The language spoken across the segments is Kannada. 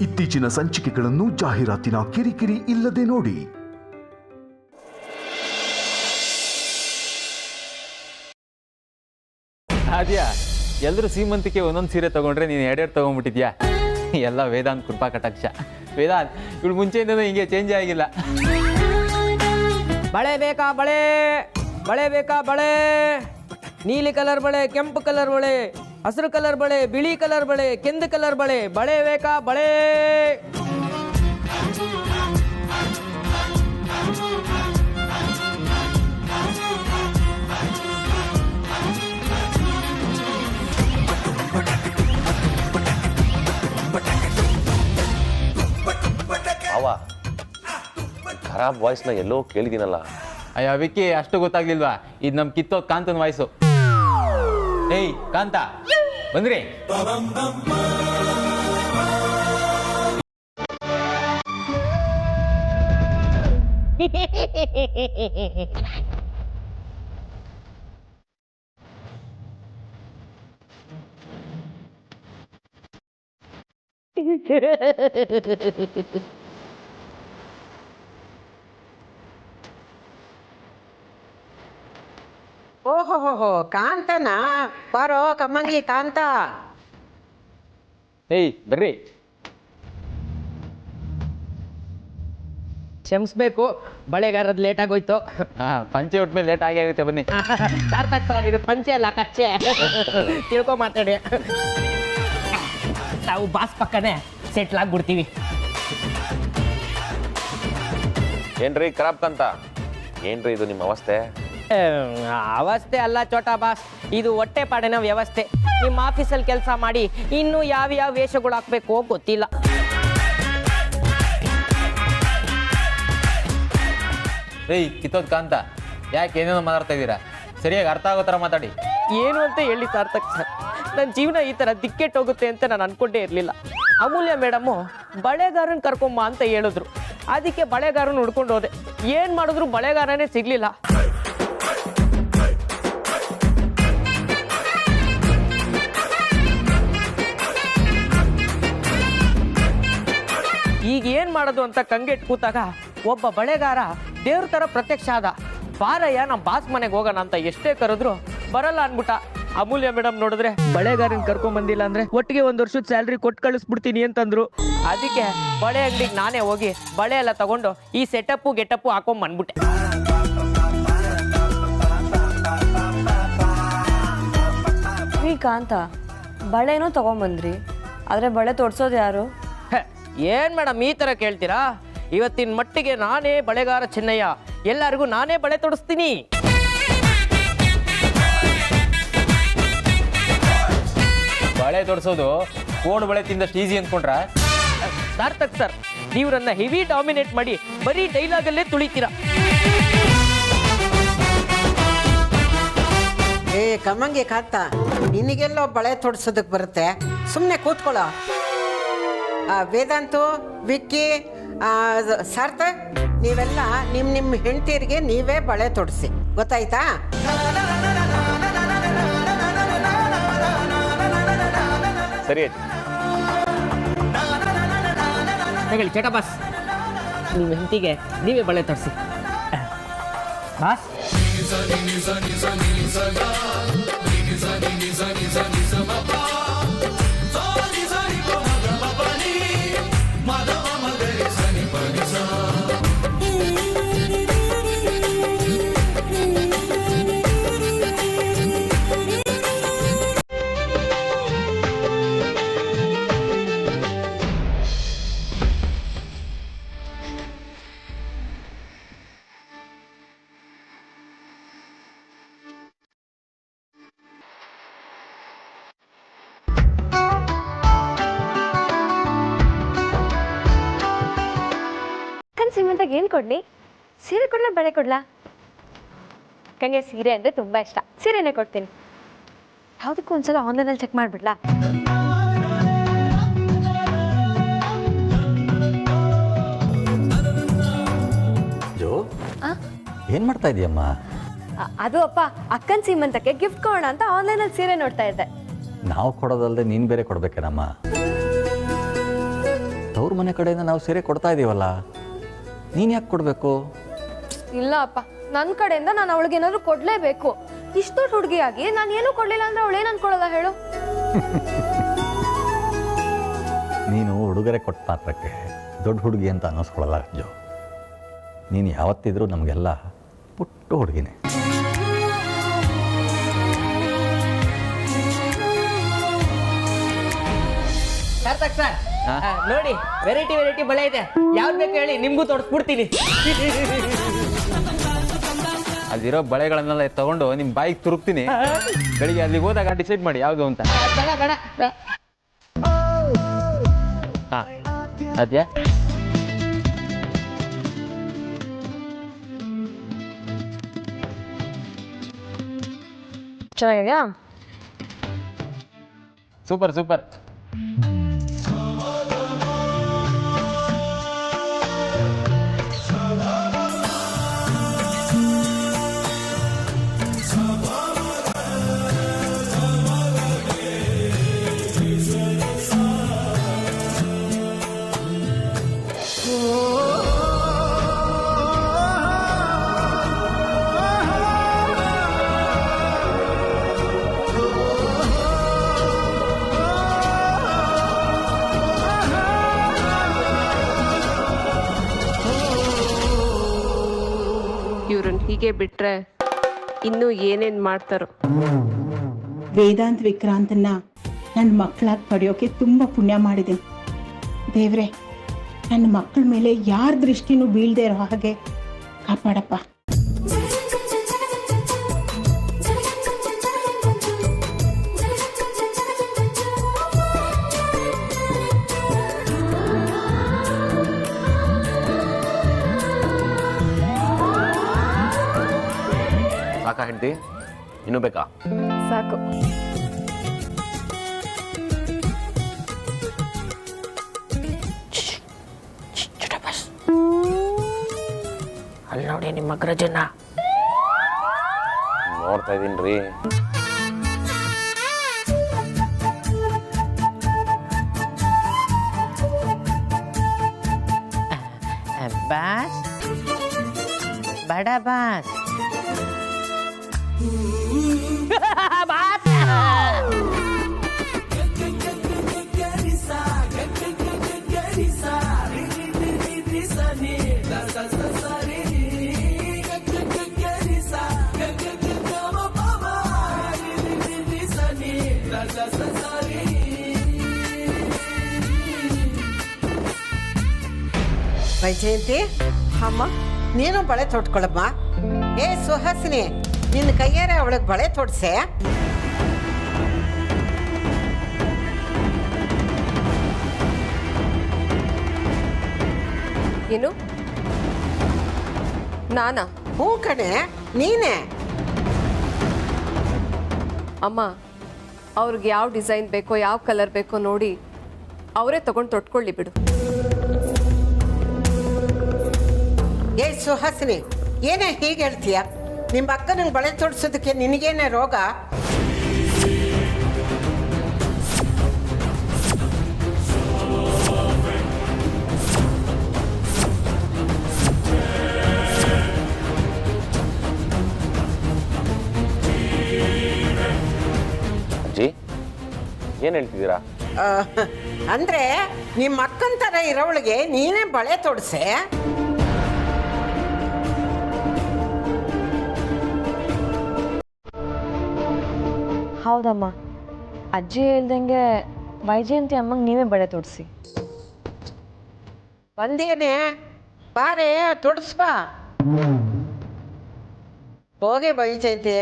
ಇತ್ತೀಚಿನ ಸಂಚಿಕೆಗಳನ್ನು ಜಾಹೀರಾತಿನ ಕಿರಿಕಿರಿ ಇಲ್ಲದೆ ನೋಡಿ. ಅದ್ಯಾ ಎಲ್ಲರೂ ಸೀಮಂತಿಕೆ ಒಂದೊಂದು ಸೀರೆ ತಗೊಂಡ್ರೆ ನೀನು ಎರಡೆರಡು ತಗೊಂಡ್ಬಿಟ್ಟಿದ್ಯಾ. ಎಲ್ಲ ವೇದಾಂತ್ ಕೃಪಾ ಕಟಾಕ್ಷ. ವೇದಾಂತ್ ಇವಳು ಮುಂಚೆಯಿಂದ ಹಿಂಗೆ ಚೇಂಜ್ ಆಗಿಲ್ಲ. ಬಳೆ ಬೇಕಾ ಬಳೆ, ಬಳೆ ಬೇಕಾ ಬಳೆ, ನೀಲಿ ಕಲರ್ ಬಳೆ, ಕೆಂಪು ಕಲರ್ ಬಳೆ, ಹಸಿರು ಕಲರ್ ಬಳೆ, ಬಿಳಿ ಕಲರ್ ಬಳೆ, ಕೆಂದು ಕಲರ್ ಬಳೆ, ಬಳೆ ಬೇಕಾ ಬಳೆ. ಅವ ಖರಾಬ್ ವಾಯ್ಸ್ನ ಎಲ್ಲೋ ಕೇಳಿದ್ದೀನಲ್ಲ. ಅಯ್ಯೋ ವಿಕ್ಕಿ, ಅಷ್ಟು ಗೊತ್ತಾಗ್ಲಿಲ್ವಾ? ಇದು ನಮ್ಮ ಕಿತ್ತೋದ್ ಕಾಂತನ ವಾಯ್ಸು. ಏಯ್ ಕಾಂತ ಬಂದ್ರಿ? ಓಹೋ ಕಾಂತನಾ? ಬಾರೋ ಕಮ್ಮಂಗಿ ಕಾಂತ. ಏಯ್ ಬರ್ರಿ. ಕ್ಷಮಿಸ್ಬೇಕು, ಬಳೆಗಾರದ್ ಲೇಟ್ ಆಗೋಯ್ತು. ಪಂಚೆ ಉಟ್ಮೇಲೆ ಲೇಟ್ ಆಗೇ ಆಗುತ್ತೆ, ಬನ್ನಿ. ಇದು ಪಂಚೆ ಅಲ್ಲ ಕಚ್ಚೆ. ತಿಳ್ಕೊ ಮಾತಾಡಿ. ನಾವು ಬಾಸ್ ಪಕ್ಕನೆ ಸೆಟ್ಲ್ ಆಗ್ಬಿಡ್ತೀವಿ. ಏನ್ರಿ ಖರಾಬ್ ಕಂತ? ಏನ್ರಿ ಇದು ನಿಮ್ಮ ಅವಸ್ಥೆ? ಅವಸ್ಥೆ ಅಲ್ಲ ಚೋಟಾ ಬಾಸ್, ಇದು ಹೊಟ್ಟೆ ಪಾಡಿನ ವ್ಯವಸ್ಥೆ. ನಿಮ್ಮ ಆಫೀಸಲ್ಲಿ ಕೆಲಸ ಮಾಡಿ ಇನ್ನು ಯಾವ್ಯಾವ ವೇಷಗಳು ಹಾಕ್ಬೇಕು ಗೊತ್ತಿಲ್ಲ. ಏಯ್ ಕಿತ್ತೋದ್ ಕಾಂತ, ಯಾಕೆ ಏನೇನೋ ಮಾತಾಡ್ತಾ ಇದ್ದೀರಾ? ಸರಿಯಾಗಿ ಅರ್ಥ ಆಗೋ ಥರ ಮಾತಾಡಿ. ಏನು ಅಂತ ಹೇಳಿ ಸಾರ್ಥಕ್ ಸರ್, ನನ್ನ ಜೀವನ ಈ ಥರ ದಿಕ್ಕೆಟ್ಟೋಗುತ್ತೆ ಅಂತ ನಾನು ಅನ್ಕೊಂಡೇ ಇರಲಿಲ್ಲ. ಅಮೂಲ್ಯ ಮೇಡಮು ಬಳೆಗಾರನ್ ಕರ್ಕೊಂಬ ಅಂತ ಹೇಳಿದ್ರು. ಅದಕ್ಕೆ ಬಳೆಗಾರನ ಹುಡ್ಕೊಂಡು ಹೋದೆ. ಏನು ಮಾಡಿದ್ರು ಬಳೆಗಾರನೇ ಸಿಗ್ಲಿಲ್ಲ. ಈಗ ಏನು ಮಾಡೋದು ಅಂತ ಕಂಗೆಟ್ ಕೂತಾಗ ಒಬ್ಬ ಬಳೆಗಾರ ದೇವ್ರ ಥರ ಪ್ರತ್ಯಕ್ಷ ಆದ. ಬಾರಯ್ಯ ನಮ್ಮ ಬಾಸ್ ಮನೆಗೆ ಹೋಗೋಣ ಅಂತ ಎಷ್ಟೇ ಕರೆದ್ರು ಬರಲ್ಲ ಅನ್ಬಿಟ್ಟ. ಅಮೂಲ್ಯ ಮೇಡಮ್ ನೋಡಿದ್ರೆ ಬಳೆಗಾರನ್ ಕರ್ಕೊಂಡ್ ಬಂದಿಲ್ಲ ಅಂದ್ರೆ ಒಟ್ಟಿಗೆ 1 ವರ್ಷದ ಸ್ಯಾಲ್ರಿ ಕೊಟ್ಟು ಕಳಿಸ್ಬಿಡ್ತೀನಿ ಅಂತಂದ್ರು. ಅದಕ್ಕೆ ಬಳೆ ಅಂಗಡಿಗೆ ನಾನೇ ಹೋಗಿ ಬಳೆ ಎಲ್ಲ ತಗೊಂಡು ಈ ಸೆಟಪ್ಪು ಗೆಟಪ್ಪು ಹಾಕೊಂಡ್ ಬಂದ್ಬಿಟ್ಟೆ. ಕಾಂತ, ಬಳೆನೂ ತಗೊಂಬಂದ್ರಿ, ಆದ್ರೆ ಬಳೆ ತೊಡ್ಸೋದು ಯಾರು? ಏನ್ ಮೇಡಮ್ ಈ ತರ ಕೇಳ್ತೀರಾ? ಇವತ್ತಿನ ಮಟ್ಟಿಗೆ ನಾನೇ ಬಳೆಗಾರ ಚೆನ್ನಯ್ಯ, ಎಲ್ಲರಿಗೂ ನಾನೇ ಬಳೆ ತೊಡಿಸ್ತೀನಿ. ಬಳೆ ತೊಡ್ಸೋದು ಕೋಡ್ ಬಳೆ ತಿಂದಷ್ಟು ಈಸಿ ಅಂದ್ಕೊಂಡ್ರ? ಸಾರ್ಥಕ್ ಸರ್, ನೀವ್ರನ್ನ ಹೆವಿ ಡಾಮಿನೇಟ್ ಮಾಡಿ ಬರೀ ಡೈಲಾಗಲ್ಲೇ ತುಳಿತೀರಾ. ಏ ಕಮ್ಮಂಗಿ ಕಾಂತ, ನಿನಗೆಲ್ಲೋ ಬಳೆ ತೊಡ್ಸೋದಕ್ಕೆ ಬರುತ್ತೆ, ಸುಮ್ಮನೆ ಕೂತ್ಕೊಳ್ಳೋ. ವೇದಾಂತು, ವಿಕ್ಕಿ, ಸಾರ್ಥಕ್, ನೀವೆಲ್ಲ ನಿಮ್ಮ ಹೆಂಡತಿಯರಿಗೆ ನೀವೇ ಬಳೆ ತೊಡಿಸಿ, ಗೊತ್ತಾಯ್ತಾ? ಸರಿ ಹೇಳಿ ಚಟ ಬಾಸ್, ನಿಮ್ಮ ಹೆಂಡತಿಗೆ ನೀವೇ ಬಳೆ ತೊಡಿಸಿ. ಬಾಸ್ ಸೀಮಂತಾಗ ಏನು ಕೊಡ್ಲಿ? ಸೀರೆ ಕೊಡ್ಲಾ ಬಳೆ ಕೊಡ್ಲಾ? ಅಕ್ಕಂಗೆ ಸೀರೆ ಅಂದರೆ ತುಂಬ ಇಷ್ಟ, ಸೀರೆನೇ ಕೊಡ್ತೀನಿ. ಯಾವುದಕ್ಕೂ ಒಂದ್ಸಲ ಆನ್ಲೈನಲ್ಲಿ ಚೆಕ್ ಮಾಡಿಬಿಡ್ಲಾ? ಜೋ, ಏನು ಮಾಡ್ತಾ ಇದೀಯಮ್ಮ? ಅದು ಅಪ್ಪ, ಅಕ್ಕನ ಸೀಮಂತಕ್ಕೆ ಗಿಫ್ಟ್ ಕೊಡೋಣ ಅಂತ ಆನ್ಲೈನಲ್ಲಿ ಸೀರೆ ನೋಡ್ತಾ ಇದ್ದೆ. ನಾವು ಕೊಡೋದಲ್ಲದೆ ನೀನು ಬೇರೆ ಕೊಡ್ಬೇಕೇನಮ್ಮ? ತವ್ರ ಮನೆ ಕಡೆಯಿಂದ ನಾವು ಸೀರೆ ಕೊಡ್ತಾ ಇದ್ದೀವಲ್ಲ, ನೀನು ಯಾಕೆ ಕೊಡಬೇಕು? ಇಲ್ಲ ಅಪ್ಪ, ನನ್ನ ಕಡೆಯಿಂದ ನಾನು ಅವಳಿಗೆ ಏನಾದ್ರು ಕೊಡ್ಲೇಬೇಕು. ಇಷ್ಟು ದೊಡ್ಡ ಹುಡುಗಿಯಾಗಿ ನಾನು ಏನೂ ಕೊಡ್ಲಿಲ್ಲ ಅಂದ್ರೆ ಅವಳು ಏನು ಅನ್ಕೊಳ್ಳಲ್ಲ ಹೇಳು? ನೀನು ಉಡುಗೊರೆ ಕೊಟ್ಟ ಮಾತ್ರಕ್ಕೆ ದೊಡ್ಡ ಹುಡುಗಿ ಅಂತ ಅನ್ನಿಸ್ಕೊಳ್ಳಲ್ಲ ಜೋ. ನೀನು ಯಾವತ್ತಿದ್ರೂ ನಮಗೆಲ್ಲ ಪುಟ್ಟ ಹುಡುಗಿನೇ. ಸಾರ್ಥಕ್ ಸರ್, ನೋಡಿ ವೆರೈಟಿ ವೆರೈಟಿ ಬಳೆ ಇದೆ. ಯಾವ್ದು ಬೇಕು ಹೇಳಿ, ನಿಮ್ಗೂ ತೊಡಸ್ಬಿಡ್ತೀನಿ. ಅಲ್ಲಿರೋ ಬಳೆಗಳನ್ನೆಲ್ಲ ತಗೊಂಡು ನಿಮ್ಮ ಬಾಯಿಗೆ ತುರುಕ್ತೀನಿ. ಬೆಳಿಗ್ಗೆ ಅಲ್ಲಿಗೆ ಹೋದಾಗ ಡಿಸೈಡ್ ಮಾಡಿ ಯಾವುದು ಅಂತ. ಬೇಡ ಬೇಡ. ಹಾಂ ಅದ್ಯಾ ಚೆನ್ನಾಗಿದ್ಯಾ? Super super. ಇವ್ರನ್ನ ಹೀಗೆ ಬಿಟ್ರೆ ಇನ್ನೂ ಏನೇನ್ ಮಾಡ್ತಾರೋ. ವೇದಾಂತ್ ವಿಕ್ರಾಂತನ್ನ ನನ್ನ ಮಕ್ಕಳಾಗಿ ಪಡೆಯೋಕೆ ತುಂಬ ಪುಣ್ಯ ಮಾಡಿದೆ ದೇವ್ರೆ. ನನ್ನ ಮಕ್ಕಳ ಮೇಲೆ ಯಾರ ದೃಷ್ಟಿನೂ ಬೀಳದೆ ಇರೋ ಹಾಗೆ ಕಾಪಾಡಪ್ಪ. ಸಾಕಾ ಹೆಂಡತಿ? ಇನ್ನೂ ಬೇಕಾ? ಸಾಕು. ಅಲ್ಲಿ ನೋಡಿ ನಿಮ್ಮ ಅಗ್ರಜನ. ನೋಡ್ತಾ ಇದೀನಿ ರೀ. ಬಾಸ್, ಬಡ ಬಾಸ್. ವೈಜಯಂತಿ, ಅಮ್ಮ, ನೀನು ಬಳೆ ತೊಟ್ಕೊಳಮ್ಮ. ಏ ಸುಹಾಸಿನಿ, ನಿನ್ನ ಕೈಯಾರೆ ಅವಳಿಗೆ ಬಳೆ ತೊಡ್ಸೆ. ಏನು ನಾನಾ? ಹ್ಞೂ ಕಣೆ, ನೀನೇ. ಅಮ್ಮ, ಅವ್ರಿಗೆ ಯಾವ ಡಿಸೈನ್ ಬೇಕೋ ಯಾವ ಕಲರ್ ಬೇಕೋ ನೋಡಿ ಅವರೇ ತಗೊಂಡು ತೊಟ್ಕೊಳ್ಳಿ ಬಿಡು. ಏ ಸುಹಾಸಿನಿ, ಏನೇ ಹೀಗೆ ಹೇಳ್ತೀಯ? ನಿಮ್ಮ ಅಕ್ಕನಿಗೆ ಬಳೆ ತೊಡ್ಸೋದಕ್ಕೆ ನಿನಗೇನೆ ರೋಗ? ಅಜ್ಜಿ ಏನು ಹೇಳ್ತಿದ್ದೀರಾ? ಅಂದ್ರೆ ನಿಮ್ಮ ಅಕ್ಕನ ಥರ ಇರೋವಳಿಗೆ ನೀನೇ ಬಳೆ ತೊಡ್ಸೆ? ಹೌದಮ್ಮ, ಅಜ್ಜಿ ಹೇಳ್ದಂಗೆ ವೈಜಯಂತಿ ಅಮ್ಮಂಗೆ ನೀವೇ ಬಳೆ ತೊಡಿಸಿ. ಬಂದೇನೆ, ಬಾರೆ ತೊಡಸ್ಬಾ. ಹೋಗಿ ವೈಜಯಂತಿ,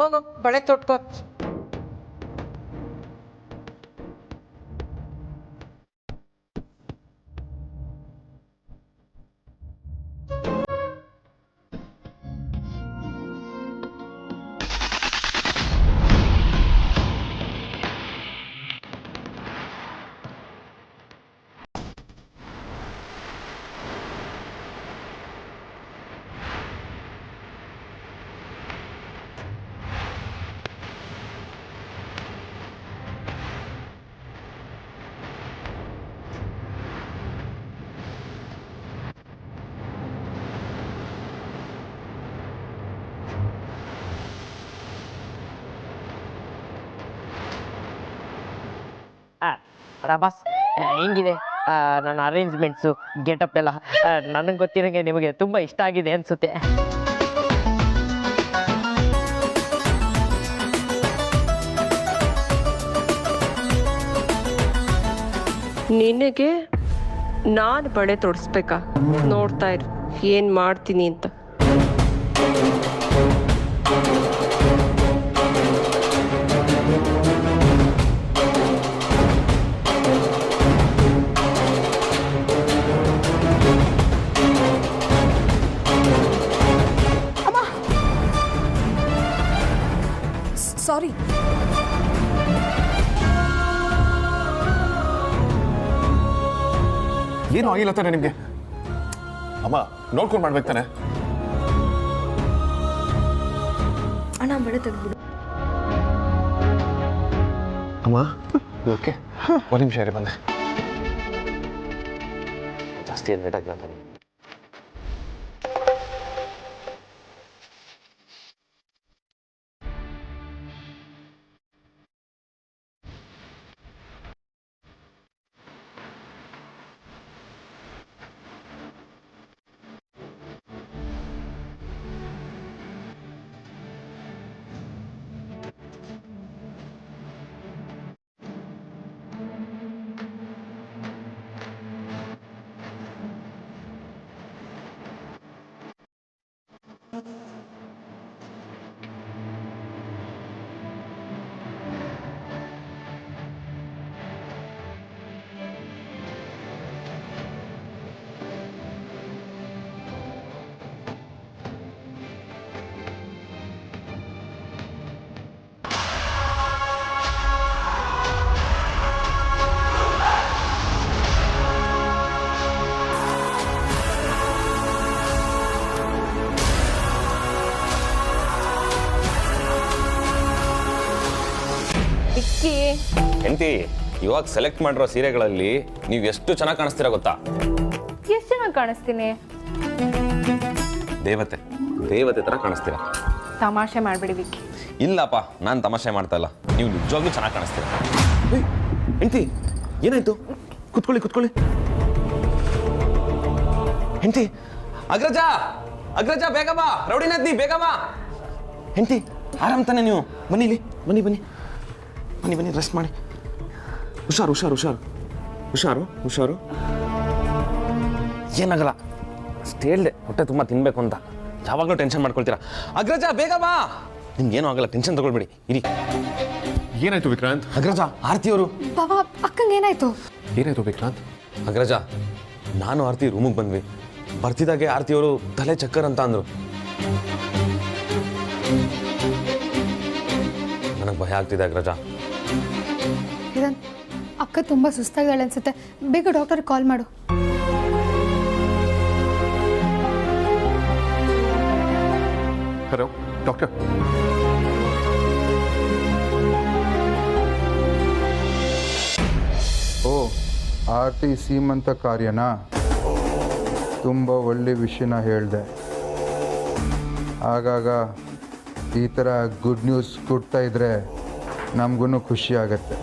ಹೋಗು ಬಳೆ ತೊಟ್ಕೋ. ರಬಾಸ್ ಹೆಂಗಿದೆ ನನ್ನ ಅರೇಂಜ್ಮೆಂಟ್ಸು ಗೆಟಪ್ ಎಲ್ಲ ನನಗೆ ಗೊತ್ತಿರೋಂಗೆ ನಿಮಗೆ ತುಂಬ ಇಷ್ಟ ಆಗಿದೆ ಅನಿಸುತ್ತೆ. ನಿನಗೆ ನಾನು ಬಳೆ ತೊಡಿಸ್ಬೇಕಾ? ನೋಡ್ತಾ ಇರು ಏನು ಮಾಡ್ತೀನಿ ಅಂತ. ಸಾರಿ. ಏನು ಆಗಿಲ್ಲ ತಾನೆ ನಿಮ್ಗೆ? ಅಮ್ಮ ನೋಡ್ಕೊಂಡು ಮಾಡ್ಬೇಕು ತಾನೆ. ಅಣ್ಣ ಬಳೆ ತೆಗ್ದ್ಬಿಡು. ಅಮ್ಮ ಓಕೆ, ಒಂದು ನಿಮಿಷ ಇರಿ ಬಂದೆ. ಜಾಸ್ತಿ ಏನು ಲೇಟ್ ಆಗಿಲ್ಲ ತಾನೆ? ಹೆಂಡತಿ, ಇವಾಗ ಸೆಲೆಕ್ಟ್ ಮಾಡಿರೋ ಸೀರೆಗಳಲ್ಲಿ ನೀವು ಎಷ್ಟು ಚೆನ್ನಾಗಿ ಕಾಣಿಸ್ತೀರಾ ಗೊತ್ತಾ? ಎಷ್ಟು ಚೆನ್ನಾಗಿ ಕಾಣಿಸ್ತೀನಿ? ದೇವತೆ ದೇವತೆ ತರ ಕಾಣಿಸ್ತೀರಾ. ತಮಾಷೆ ಮಾಡ್ಬಿಡಿ ವಿಕ್ಕಿ. ಇಲ್ಲಪ್ಪ, ನಾನು ತಮಾಷೆ ಮಾಡ್ತಾ ಇಲ್ಲ, ನೀವು ನಿಜವಾಗ್ಲೂ ಚೆನ್ನಾಗಿ ಕಾಣಿಸ್ತೀರಾ. ಹೆಂಡತಿ ಏನಾಯ್ತು? ಕುತ್ಕೊಳ್ಳಿ ಕುತ್ಕೊಳ್ಳಿ. ಹೆಂಡತಿ, ಅಗ್ರಜ ಅಗ್ರಜ ಬೇಗ ಬಾ, ರೌಡಿನದ್ನಿ ಬೇಗ ಬಾ. ಹೆಂಡತಿ ಆರಾಮ್ ತಾನೆ ನೀವು? ಬನ್ನಿ ಇಲ್ಲಿ, ಬನ್ನಿ ಬನ್ನಿ ಬನ್ನಿ ಬನ್ನಿ, ರೆಸ್ಟ್ ಮಾಡಿ. ಹುಷಾರು ಹುಷಾರು ಹುಷಾರು ಹುಷಾರು ಹುಷಾರು. ಏನಾಗಲ್ಲ, ಅಷ್ಟೇ ಹೇಳ್ದೆ ಹೊಟ್ಟೆ ತುಂಬ ತಿನ್ಬೇಕು ಅಂತ. ಯಾವಾಗಲೂ ಟೆನ್ಷನ್ ಮಾಡ್ಕೊಳ್ತೀರಾ. ಅಗ್ರಜ ಬೇಗ ಬಾ. ನಿಮ್ಗೇನು ಆಗಲ್ಲ, ಟೆನ್ಷನ್ ತಗೊಳ್ಬೇಡಿ, ಇರಿ. ಏನಾಯ್ತು ವಿಕ್ರಾಂತ್? ಅಗ್ರಜ, ಆರ್ತಿಯವರು. ಬಾಬಾ, ಅಕ್ಕಂಗೆ ಏನಾಯ್ತು? ಏನಾಯ್ತು ವಿಕ್ರಾಂತ್? ಅಗ್ರಜ, ನಾನು ಆರ್ತಿ ರೂಮಿಗೆ ಬಂದ್ವಿ. ಬರ್ತಿದ್ದಾಗೆ ಆರ್ತಿಯವರು ತಲೆ ಚಕ್ಕರ್ ಅಂತ ಅಂದರು. ನನಗೆ ಭಯ ಆಗ್ತಿದೆ ಅಗ್ರಜ. ಅಕ್ಕ ತುಂಬ ಸುಸ್ತಾಗಿದ್ದಾಳೆ ಅನ್ಸುತ್ತೆ, ಬೇಗ ಡಾಕ್ಟರ್ ಕಾಲ್ ಮಾಡು. Hello doctor. ಓ, ಆರ್ತಿ ಸೀಮಂತ ಕಾರ್ಯನಾ? ತುಂಬ ಒಳ್ಳೆ ವಿಷಯನ ಹೇಳಿದೆ. ಆಗಾಗ ಈ ಥರ ಗುಡ್ ನ್ಯೂಸ್ ಕೊಡ್ತಾ ಇದ್ದರೆ ನಮಗೂ ಖುಷಿ ಆಗುತ್ತೆ.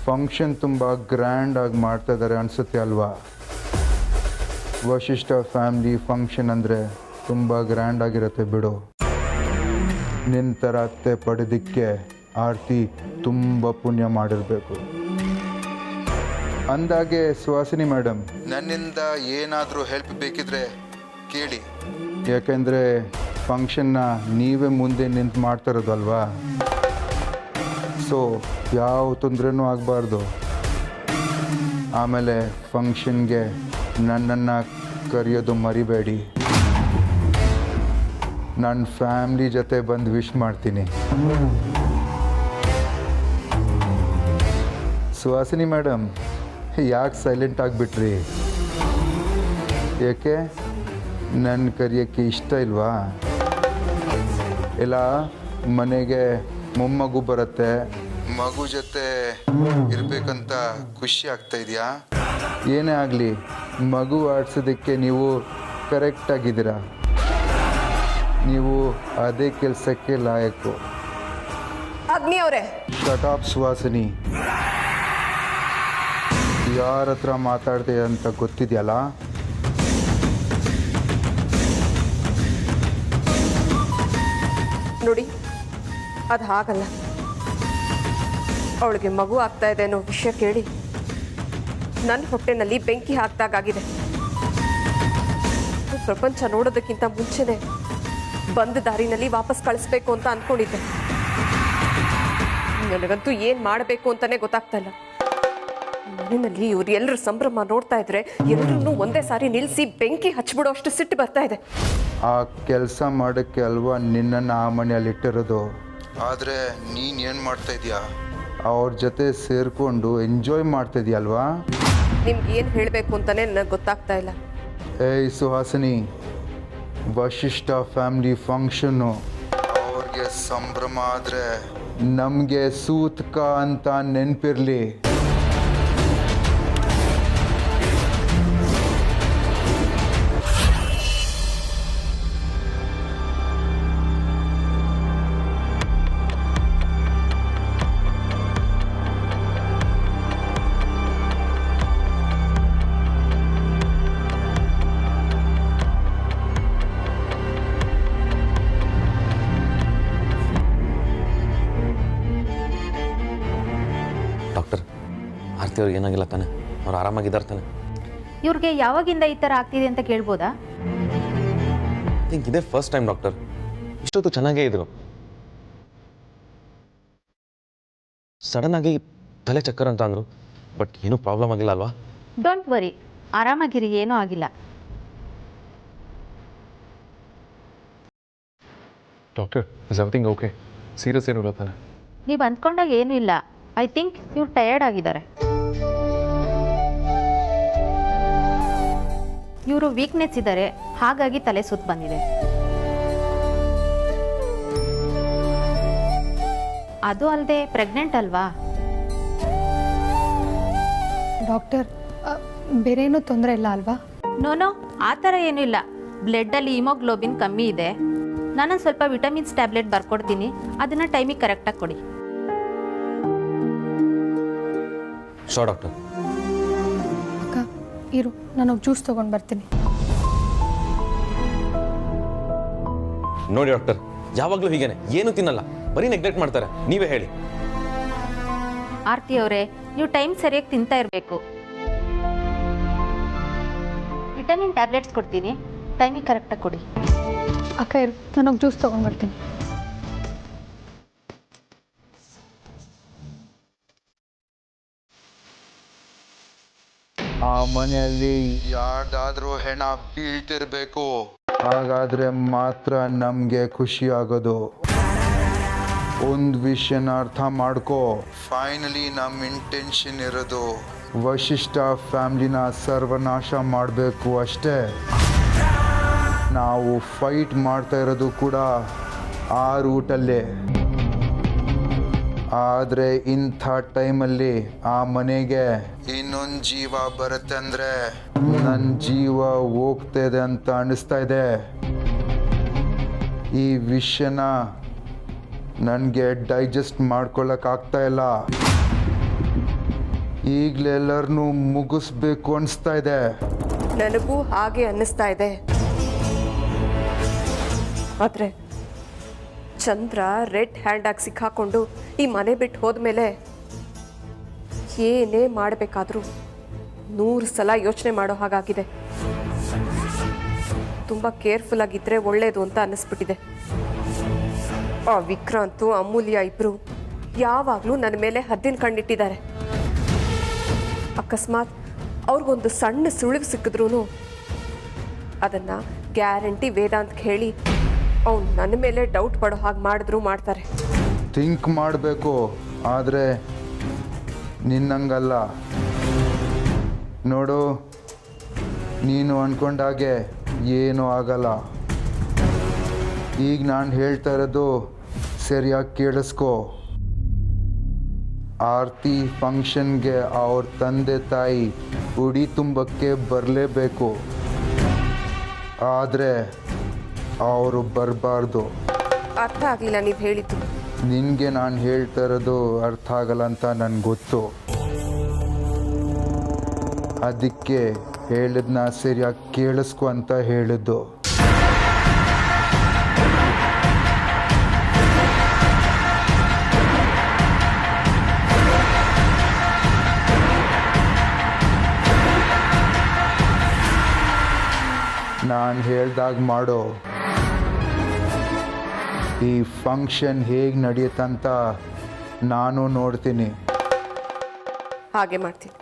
ಫಂಕ್ಷನ್ ತುಂಬ ಗ್ರ್ಯಾಂಡಾಗಿ ಮಾಡ್ತಾ ಇದ್ದಾರೆ ಅನಿಸುತ್ತೆ ಅಲ್ವಾ? ವಶಿಷ್ಠ ಫ್ಯಾಮ್ಲಿ ಫಂಕ್ಷನ್ ಅಂದರೆ ತುಂಬ ಗ್ರ್ಯಾಂಡಾಗಿರುತ್ತೆ ಬಿಡು. ನಿನ್ನ ಥರ ಅತ್ತೆ ಪಡೆದಿಕ್ಕೆ ಆರ್ತಿ ತುಂಬ ಪುಣ್ಯ ಮಾಡಿರಬೇಕು. ಅಂದಾಗೆ ಸುಹಾಸಿನಿ ಮೇಡಮ್, ನನ್ನಿಂದ ಏನಾದರೂ ಹೆಲ್ಪ್ ಬೇಕಿದ್ರೆ ಕೇಳಿ. ಯಾಕೆಂದರೆ ಫಂಕ್ಷನ್ನ ನೀವೇ ಮುಂದೆ ನಿಂತು ಮಾಡ್ತಿರೋದಲ್ವಾ? ಸೊ ಯಾವ ತೊಂದರೆನೂ ಆಗಬಾರ್ದು. ಆಮೇಲೆ ಫಂಕ್ಷನ್ಗೆ ನನ್ನನ್ನು ಕರೆಯೋದು ಮರಿಬೇಡಿ. ನನ್ನ ಫ್ಯಾಮ್ಲಿ ಜೊತೆ ಬಂದು ವಿಶ್ ಮಾಡ್ತೀನಿ. ಸುಹಾಸಿನಿ ಮೇಡಮ್, ಯಾಕೆ ಸೈಲೆಂಟ್ ಆಗಿಬಿಟ್ರಿ? ಏಕೆ, ನನ್ನ ಕರೆಯೋಕ್ಕೆ ಇಷ್ಟ ಇಲ್ವಾ? ಇಲ್ಲ ಮನೆಗೆ ಮೊಮ್ಮಗು ಬರುತ್ತೆ, ಮಗು ಜೊತೆ ಇರಬೇಕಂತ ಖುಷಿ ಆಗ್ತಾ ಇದೆಯಾ? ಏನೇ ಆಗಲಿ, ಮಗು ಆಡ್ಸೋದಕ್ಕೆ ನೀವು ಕರೆಕ್ಟಾಗಿದ್ದೀರಾ. ನೀವು ಅದೇ ಕೆಲಸಕ್ಕೆ ಲಾಯಕ್ಕು. ಅಗ್ನಿ ಅವರೇ, ಶಟ್ ಅಪ್ ಸುಹಾಸಿನಿ. ಯಾರ ಹತ್ರ ಮಾತಾಡ್ದೆ ಅಂತ ಗೊತ್ತಿದೆಯಲ್ಲ? ನೋಡಿ, ಅದು ಹಾಗಲ್ಲ. ಅವಳಿಗೆ ಮಗು ಆಗ್ತಾ ಇದೆ ಅನ್ನೋ ವಿಷಯ ಕೇಳಿ ನನ್ನ ಹೊಟ್ಟೆನಲ್ಲಿ ಬೆಂಕಿ ಹಾಕ್ದಾಗಿದೆ. ಪ್ರಪಂಚ ನೋಡೋದಕ್ಕಿಂತ ಮುಂಚೆನೆ ಬಂದ ದಾರಿನಲ್ಲಿ ವಾಪಸ್ ಕಳಿಸ್ಬೇಕು ಅಂತ ಅಂದ್ಕೊಂಡಿದ್ದೆ. ನನಗಂತೂ ಏನು ಮಾಡಬೇಕು ಅಂತಾನೆ ಗೊತ್ತಾಗ್ತಾ ಇಲ್ಲ. ಮನೆಯಲ್ಲಿ ಇವ್ರು ಎಲ್ಲರ ಸಂಭ್ರಮ ನೋಡ್ತಾ ಇದ್ರೆ ಎಲ್ಲರನ್ನೂ ಒಂದೇ ಸಾರಿ ನಿಲ್ಲಿಸಿ ಬೆಂಕಿ ಹಚ್ಬಿಡೋ ಅಷ್ಟು ಸಿಟ್ಟು ಬರ್ತಾ ಇದೆ. ಆ ಕೆಲಸ ಮಾಡೋಕ್ಕೆ ಅಲ್ವಾ ನಿನ್ನನ್ನು ಆ ಮನೆಯಲ್ಲಿ ಇಟ್ಟಿರೋದು. ಆದರೆ ನೀನು ಏನು ಮಾಡ್ತಾ ಇದೀಯಾ? ಅವ್ರ ಜೊತೆ ಸೇರಿಕೊಂಡು ಎಂಜಾಯ್ ಮಾಡ್ತಾ ಇದೆಯಲ್ವಾ? ನಿಮ್ಗೆ ಏನು ಹೇಳಬೇಕು ಅಂತಾನೆ ನನಗೆ ಗೊತ್ತಾಗ್ತಾ ಇಲ್ಲ. ಏಯ್ ಸುಹಾಸಿನಿ, ವಶಿಷ್ಠ ಫ್ಯಾಮಿಲಿ ಫಂಕ್ಷನ್ನು ಅವ್ರಿಗೆ ಸಂಭ್ರಮ ಆದರೆ ನಮಗೆ ಸೂತಕ ಅಂತ ನೆನಪಿರಲಿ. ಡಾಕ್ಟರ್, ಆರತಿ ಅವ್ರಿಗೆ ಏನಾಗಿಲ್ಲ ತಾನೆ? ಅವ್ರು ಆರಾಮಾಗಿದ್ದಾರೆ ತಾನೆ? ಇವ್ರಿಗೆ ಯಾವಾಗಿಂದ ಈ ಥರ ಆಗ್ತಿದೆ ಅಂತ ಕೇಳ್ಬೋದಾ? ಥಿಂಕ್ ಇದೇ ಫಸ್ಟ್ ಟೈಮ್ ಡಾಕ್ಟರ್. ಇಷ್ಟೊತ್ತು ಚೆನ್ನಾಗೇ ಇದ್ರು, ಸಡನ್ ಆಗಿ ತಲೆ ಚಕ್ಕರ್ ಅಂತ ಅಂದರು. ಬಟ್ ಏನೂ ಪ್ರಾಬ್ಲಮ್ ಆಗಿಲ್ಲ ಅಲ್ವಾ? ಡೋಂಟ್ ವರಿ, ಆರಾಮಾಗಿರಿ, ಏನೂ ಆಗಿಲ್ಲ. Doctor, is everything okay? Serious ಏನೂ ಇಲ್ಲ ತಾನೆ? ನೀವು ಅಂದ್ಕೊಂಡಾಗ ಏನೂ ಇಲ್ಲ. ಐ ಥಿಂಕ್ ಇವ್ರು ಟಯರ್ಡ್ ಆಗಿದ್ದಾರೆ. ಇವರು ವೀಕ್ನೆಸ್ ಇದ್ದಾರೆ, ಹಾಗಾಗಿ ತಲೆ ಸುತ್ತ ಬಂದಿದೆ. ಅದು ಅಲ್ಲದೆ ಪ್ರೆಗ್ನೆಂಟ್ ಅಲ್ವಾ? ಡಾಕ್ಟರ್, ಬೇರೆ ಏನೂ ತೊಂದರೆ ಇಲ್ಲ ಅಲ್ವಾ? ನೋನೋ, ಆ ಥರ ಏನೂ ಇಲ್ಲ. ಬ್ಲಡ್ಡಲ್ಲಿ ಹಿಮೋಗ್ಲೋಬಿನ್ ಕಮ್ಮಿ ಇದೆ. ನಾನು ಸ್ವಲ್ಪ ವಿಟಮಿನ್ಸ್ ಟ್ಯಾಬ್ಲೆಟ್ ಬರ್ಕೊಡ್ತೀನಿ, ಅದನ್ನು ಟೈಮಿಗೆ ಕರೆಕ್ಟಾಗಿ ಕೊಡಿ. Show doctor. ಅಕ್ಕ ಇರು, ನಾನು ಜ್ಯೂಸ್ ತೊಗೊಂಡು ಬರ್ತೀನಿ. ನೋಡಿ ಡಾಕ್ಟರ್, ಯಾವಾಗಲೂ ಹೀಗೇನೆ, ಏನು ತಿನ್ನಲ್ಲ, ಬರೀ ನೆಗ್ಲೆಕ್ಟ್ ಮಾಡ್ತಾರೆ. ನೀವೇ ಹೇಳಿ. ಆರ್ತಿ ಅವರೇ, ನೀವು ಟೈಮ್ ಸರಿಯಾಗಿ ತಿಂತಾ ಇರಬೇಕು. ವಿಟಮಿನ್ ಟ್ಯಾಬ್ಲೆಟ್ಸ್ ಕೊಡ್ತೀನಿ, ಟೈಮಿಗೆ ಕರೆಕ್ಟಾಗಿ ಕೊಡಿ. ಅಕ್ಕ ಇರು, ನಾನು ಜ್ಯೂಸ್ ತೊಗೊಂಡು ಬರ್ತೀನಿ. ಆ ಮನೆಯಲ್ಲಿ ಯಾರ್ದಾದ್ರೂ ಹೆಣ ಬೀಳ್ತಿರ್ಬೇಕು, ಹಾಗಾದ್ರೆ ಮಾತ್ರ ನಮಗೆ ಖುಷಿ ಆಗೋದು. ಒಂದು ವಿಷಯನ ಅರ್ಥ ಮಾಡ್ಕೋ, ಫೈನಲಿ ನಮ್ಮ ಇಂಟೆನ್ಷನ್ ಇರೋದು ವಶಿಷ್ಠ ಫ್ಯಾಮ್ಲಿನ ಸರ್ವನಾಶ ಮಾಡಬೇಕು ಅಷ್ಟೇ. ನಾವು ಫೈಟ್ ಮಾಡ್ತಾ ಇರೋದು ಕೂಡ ಆ ರೂಟಲ್ಲೇ. ಆದರೆ ಇಂಥ ಟೈಮಲ್ಲಿ ಆ ಮನೆಗೆ ಇನ್ನೊಂದು ಜೀವ ಬರುತ್ತೆ ಅಂದರೆ ನನ್ನ ಜೀವ ಹೋಗ್ತಿದೆ ಅಂತ ಅನ್ನಿಸ್ತಾ ಇದೆ. ಈ ವಿಷಯನ ನನಗೆ ಡೈಜೆಸ್ಟ್ ಮಾಡ್ಕೊಳ್ಳೋಕ್ಕಾಗ್ತಾ ಇಲ್ಲ. ಈಗಲೆಲ್ಲರನ್ನೂ ಮುಗಿಸ್ಬೇಕು ಅನಿಸ್ತಾ ಇದೆ. ನನಗೂ ಹಾಗೆ ಅನ್ನಿಸ್ತಾ ಇದೆ. ಆದರೆ ಚಂದ್ರ ರೆಡ್ ಹ್ಯಾಂಡಾಗಿ ಸಿಕ್ಕಾಕೊಂಡು ಈ ಮನೆ ಬಿಟ್ಟು ಹೋದ್ಮೇಲೆ ಏನೇ ಮಾಡಬೇಕಾದ್ರೂ 100 ಸಲ ಯೋಚನೆ ಮಾಡೋ ಹಾಗಾಗಿದೆ. ತುಂಬ ಕೇರ್ಫುಲ್ ಆಗಿದ್ದರೆ ಒಳ್ಳೆಯದು ಅಂತ ಅನ್ನಿಸ್ಬಿಟ್ಟಿದೆ. ಆ ವಿಕ್ರಾಂತು ಅಮೂಲ್ಯ ಇಬ್ಬರು ಯಾವಾಗಲೂ ನನ್ನ ಮೇಲೆ ಹದ್ದಿನ ಕಣ್ಣಿಟ್ಟಿದ್ದಾರೆ. ಅಕಸ್ಮಾತ್ ಅವ್ರಿಗೊಂದು ಸಣ್ಣ ಸುಳಿವು ಸಿಕ್ಕಿದ್ರೂ ಅದನ್ನು ಗ್ಯಾರಂಟಿ ವೇದಾಂತ್ ಹೇಳಿ ಅವ್ನು ನನ್ನ ಮೇಲೆ ಡೌಟ್ ಪಡೋ ಹಾಗೆ ಮಾಡಿದ್ರು ಮಾಡ್ತಾರೆ. ಥಿಂಕ್ ಮಾಡಬೇಕು, ಆದರೆ ನಿನ್ನಂಗಲ್ಲ. ನೋಡು, ನೀನು ಅಂದ್ಕೊಂಡಾಗೆ ಏನೂ ಆಗಲ್ಲ. ಈಗ ನಾನು ಹೇಳ್ತಾ ಇರೋದು ಸರಿಯಾಗಿ ಕೇಳಿಸ್ಕೊ. ಆರತಿ ಫಂಕ್ಷನ್ಗೆ ಅವ್ರ ತಂದೆ ತಾಯಿ ಉಡಿ ತುಂಬಕ್ಕೆ ಬರಲೇಬೇಕು, ಆದರೆ ಅವರು ಬರಬಾರ್ದು. ಅರ್ಥ ಆಗಲಿಲ್ಲ ನೀವು ಹೇಳಿದ್ದು. ನಿನಗೆ ನಾನು ಹೇಳ್ತಾ ಇರೋದು ಅರ್ಥ ಆಗಲ್ಲ ಅಂತ ನನಗೆ ಗೊತ್ತು. ಅದಕ್ಕೆ ಹೇಳಿದ್ನ ಸರಿಯಾಗಿ ಕೇಳಿಸ್ಕೊ ಅಂತ ಹೇಳಿದ್ದು. ನಾನು ಹೇಳ್ದಾಗ ಮಾಡೋ. ಈ ಫಂಕ್ಷನ್ ಹೇಗೆ ನಡೆಯುತ್ತಂತ ನಾನು ನೋಡ್ತೀನಿ. ಹಾಗೆ ಮಾಡ್ತೀನಿ.